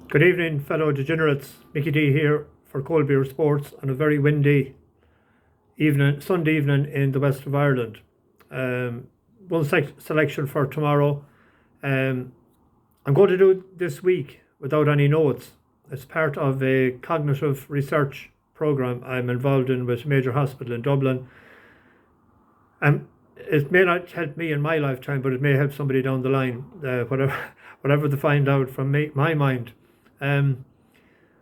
Good evening, fellow degenerates. Mickey D here for Cold Beer Sports on a very windy evening, Sunday evening in the west of Ireland. Um, one selection for tomorrow. Um, I'm going to do it this week without any notes. It's part of a cognitive research program I'm involved in with a major hospital in Dublin. And it may not help me in my lifetime, but it may help somebody down the line, whatever they find out from my mind. Um,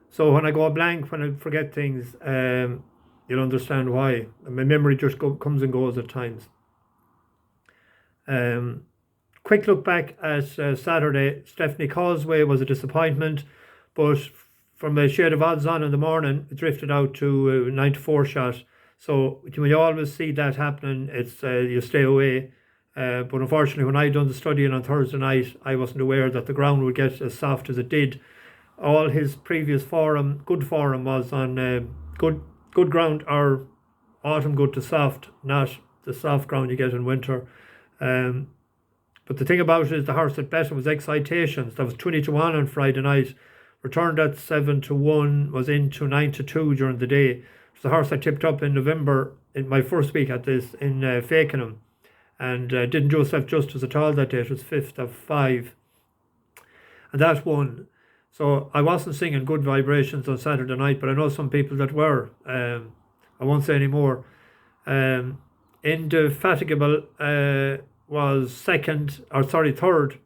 So when I go blank, when I forget things, you'll understand why. My memory just comes and goes at times. Quick look back at Saturday. Stephanie Causeway was a disappointment, but from a shade of odds on in the morning, it drifted out to a 94 shot. So when you always see that happening, it's you stay away. But unfortunately, when I done the studying on Thursday night, I wasn't aware that the ground would get as soft as it did. All his previous good form was on good ground or autumn good to soft, not the soft ground you get in winter. But the thing about it is the horse that bet was Excitations. That was 20-1 on Friday night. Returned at 7-1, was into 9-2 during the day. It's the horse I tipped up in November in my first week at this in Fakenham, and didn't do itself justice at all that day. It was 5th of 5, and that won. So I wasn't singing good vibrations on Saturday night, but I know some people that were. I won't say any more. Indefatigable was third.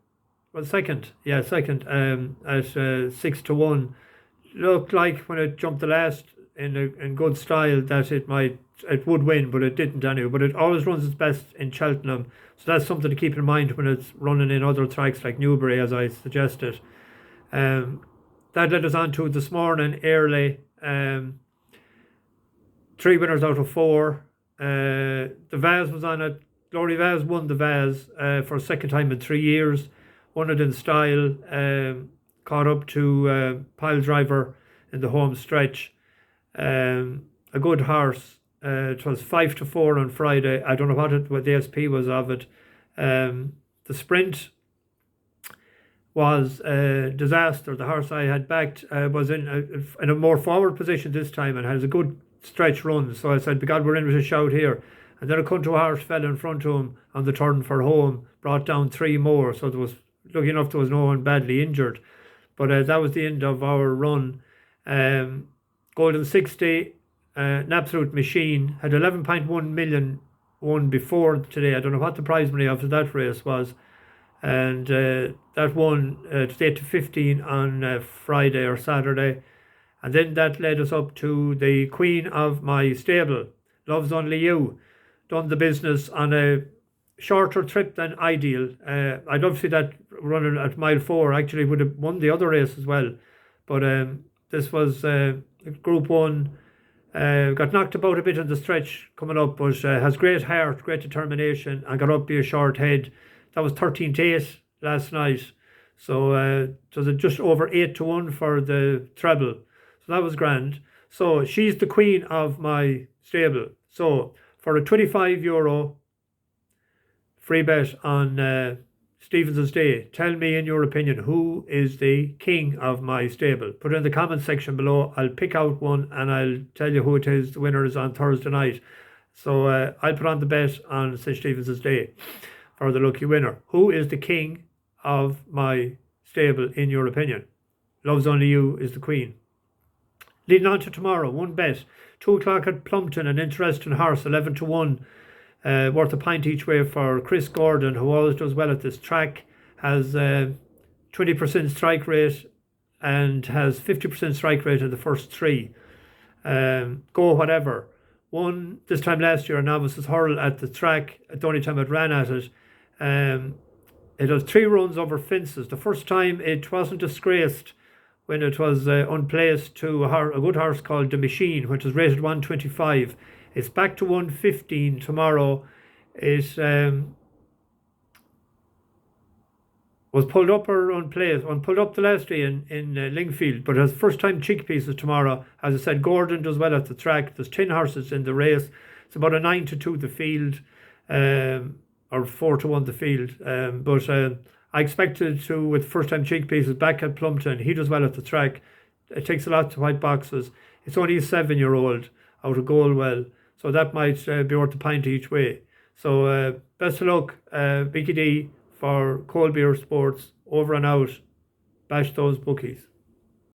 Well, second. Yeah, second at 6-1. Looked like when it jumped the last in good style that it would win, but it didn't anyway. But it always runs its best in Cheltenham. So that's something to keep in mind when it's running in other tracks like Newbury, as I suggested. That led us on to this morning early. 3 winners out of 4. The Vaz was on it. Glory Vaz won the Vaz for a second time in 3 years. Won it in style. Caught up to Pile Driver in the home stretch. A good horse. It was 5-4 on Friday. I don't know what the SP was of it. The sprint was a disaster. The horse I had backed was in a more forward position this time and has a good stretch run. So I said, "God, we're in with a shout here." And then a country horse fell in front of him on the turn for home, brought down 3 more. So there was, lucky enough, there was no one badly injured. But that was the end of our run. Golden 60, an absolute machine, had 11.1 million won before today. I don't know what the prize money after that race was. And that won 8-15 on Friday or Saturday. And then that led us up to the queen of my stable, Loves Only You. Done the business on a shorter trip than ideal. I'd love to see that running at mile 4. Actually would have won the other race as well. But this was Group 1. Got knocked about a bit in the stretch coming up, but has great heart, great determination, and got up by a short head. That was 13-8 last night. So just over 8-1 for the treble. So that was grand. So she's the queen of my stable. So for a €25 free bet on Stevenson's Day, tell me in your opinion, who is the king of my stable? Put it in the comment section below. I'll pick out one and I'll tell you who it is. The winner is on Thursday night. So I'll put on the bet on St. Stevenson's Day for the lucky winner. Who is the king of my stable in your opinion? Loves Only You is the queen. Leading on to tomorrow, one bet. 2 o'clock at Plumpton, an interesting horse, 11-1. Worth a pint each way for Chris Gordon, who always does well at this track. Has 20% strike rate and has 50% strike rate in the first 3. Go whatever. Won this time last year a novice's hurl at the track, the only time it ran at it. It has 3 runs over fences. The first time it wasn't disgraced when it was unplaced to a good horse called The Machine, which was rated 125. It's back to 115 tomorrow. It was pulled up or unplaced. Pulled up the last day in Lingfield, but has first time cheek pieces tomorrow. As I said, Gordon does well at the track. There's 10 horses in the race. It's about a 9-2 the field. Or 4-1 the field. But I expected to, with first time cheek pieces back at Plumpton. He does well at the track. It takes a lot to white boxes. It's only a 7-year-old out of Galway, so that might be worth a pint each way. So best of luck, Vicky D, for Cold Beer Sports. Over and out. Bash those bookies.